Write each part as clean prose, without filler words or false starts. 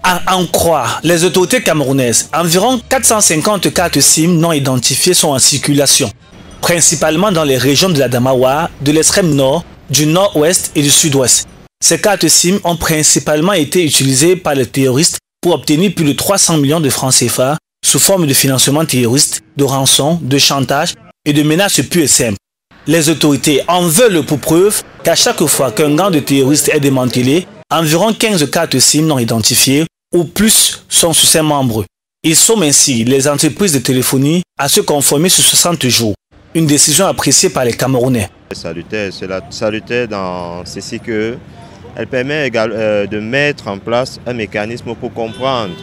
À en croire les autorités camerounaises, environ 450 cartes SIM non identifiées sont en circulation, principalement dans les régions de l'Adamawa, de l'extrême nord, du nord-ouest et du sud-ouest. Ces cartes SIM ont principalement été utilisées par les terroristes pour obtenir plus de 300 millions de francs CFA sous forme de financement terroriste, de rançon, de chantage et de menaces pures et simples. Les autorités en veulent pour preuve qu'à chaque fois qu'un gang de terroristes est démantelé, environ 15 cartes SIM non identifiées ou plus sont sous ses membres. Ils somment ainsi les entreprises de téléphonie à se conformer sur 60 jours. Une décision appréciée par les Camerounais. Salutaire dans ceci que elle permet de mettre en place un mécanisme pour comprendre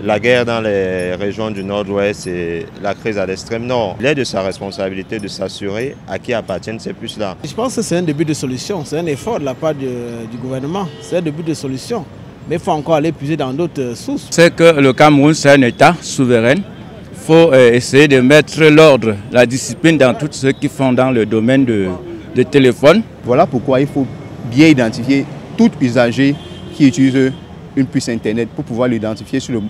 la guerre dans les régions du nord-ouest et la crise à l'extrême nord. Il est de sa responsabilité de s'assurer à qui appartiennent ces puces-là. Je pense que c'est un début de solution, c'est un effort de la part du gouvernement, c'est un début de solution. Mais il faut encore aller puiser dans d'autres sources. C'est que le Cameroun, c'est un État souverain. Il faut essayer de mettre l'ordre, la discipline dans tout ce qui font dans le domaine de téléphone. Voilà pourquoi il faut bien identifier tout usager qui utilise une puce Internet pour pouvoir l'identifier sur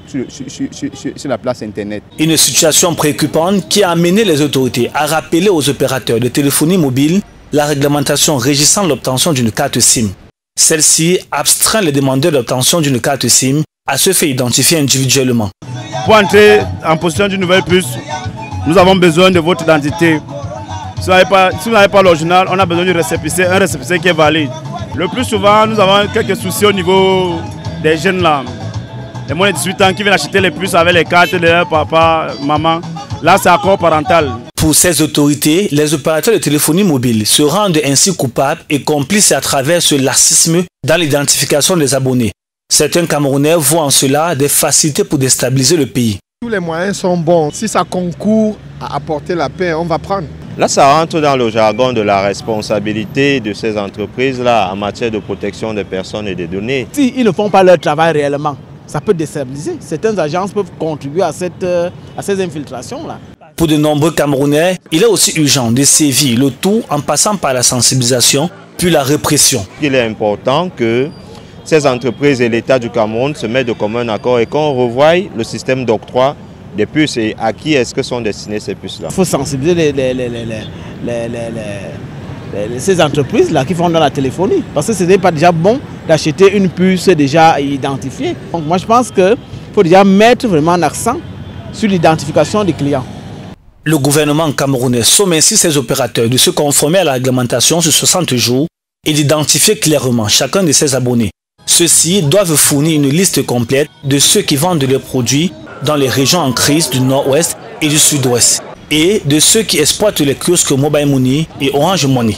la place Internet. Une situation préoccupante qui a amené les autorités à rappeler aux opérateurs de téléphonie mobile la réglementation régissant l'obtention d'une carte SIM. Celle-ci abstreint les demandeurs d'obtention d'une carte SIM à se faire identifier individuellement. Pour entrer en possession d'une nouvelle puce, nous avons besoin de votre identité. Si vous n'avez pas l'original, on a besoin d'un récépissé, un récépissé qui est valide. Le plus souvent, nous avons quelques soucis au niveau des jeunes là, les moins de 18 ans qui viennent acheter les puces avec les cartes de leur papa, maman. Là, c'est accord parental. Pour ces autorités, les opérateurs de téléphonie mobile se rendent ainsi coupables et complices à travers ce laxisme dans l'identification des abonnés. Certains Camerounais voient en cela des facilités pour déstabiliser le pays. Tous les moyens sont bons. Si ça concourt à apporter la paix, on va prendre. Là, ça rentre dans le jargon de la responsabilité de ces entreprises-là en matière de protection des personnes et des données. S'ils ne font pas leur travail réellement, ça peut déstabiliser. Certaines agences peuvent contribuer à ces infiltrations-là. Pour de nombreux Camerounais, il est aussi urgent de sévir le tout en passant par la sensibilisation, puis la répression. Il est important que ces entreprises et l'État du Cameroun se mettent de commun accord et qu'on revoie le système d'octroi des puces et à qui est-ce que sont destinées ces puces-là. Il faut sensibiliser ces entreprises-là qui font dans la téléphonie. Parce que ce n'est pas déjà bon d'acheter une puce déjà identifiée. Donc moi je pense qu'il faut déjà mettre vraiment un accent sur l'identification des clients. Le gouvernement camerounais somme ainsi ses opérateurs de se conformer à la réglementation sur 60 jours et d'identifier clairement chacun de ses abonnés. Ceux-ci doivent fournir une liste complète de ceux qui vendent leurs produits dans les régions en crise du nord-ouest et du sud-ouest et de ceux qui exploitent les kiosques Mobile Money et Orange Money.